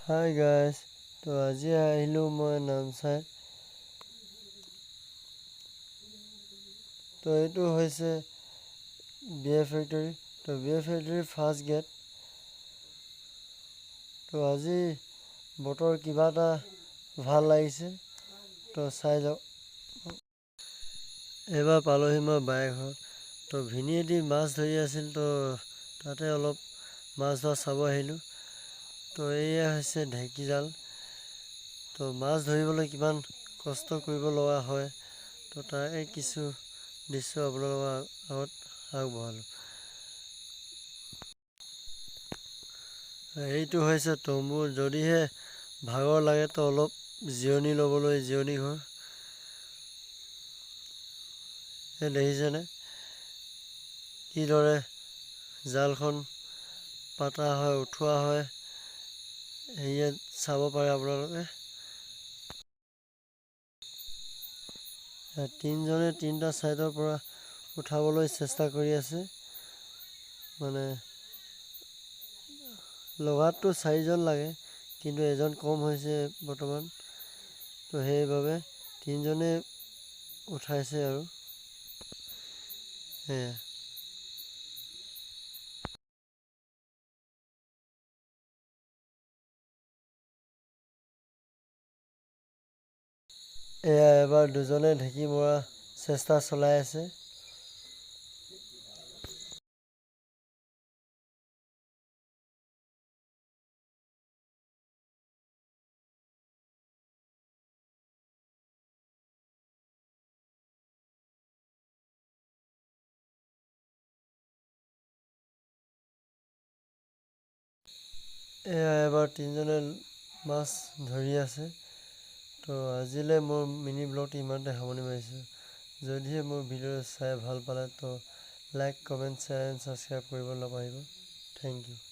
Hi guys, তো আজি আহিলোঁ মই নামচাই। তো এইটো হৈছে বিয়েৰ ফেক্টৰী। তো বিয়েৰ ফেক্টৰীৰ ফাৰ্ষ্ট গেট। তো আজি বতৰ কিবা এটা ভাল লাগিছে, তো চাই যাওক। এইবাৰ পালোহি মই বায়েৰ ঘৰত। তো ভিনিয়েদি মাছ ধৰি আছিল, তো তাতে অলপ মাছ ধৰা চাব আহিলোঁ। তো এয়া হৈছে ঢেঁকীজাল। তো মাছ ধৰিবলৈ কিমান কষ্ট কৰিব লগা হয়, তো তাৰে কিছু দৃশ্য আপোনালোকৰ আগত আগবঢ়ালোঁ। এইটো হৈছে তম্বু। যদিহে ভাগৰ লাগে তো অলপ জিৰণি ল'বলৈ জিৰণি ঘৰ। এই দেখিছেনে কিদৰে জালখন পাতা হয়, উঠোৱা হয়, সেয়ে চাব পাৰে আপোনালোকে। তিনিজনে তিনিটা ছাইডৰ পৰা উঠাবলৈ চেষ্টা কৰি আছে। মানে লগাততো 4জন লাগে, কিন্তু এজন কম হৈছে বৰ্তমান। তো সেইবাবে তিনিজনে উঠাইছে আৰু সেয়া। এয়া এবাৰ দুজনে ঢেঁকী মৰা চেষ্টা চলাই আছে। এয়া এবাৰ তিনিজনে মাছ ধৰি আছে। তো আজিলৈ মোৰ মিনি ব্লগটো ইমানতে সামৰণি মাৰিছোঁ। যদিহে মোৰ ভিডিঅ' চাই ভাল পালে তো like, comment, share and subscribe কৰিব নাপাহৰিব। Thank U.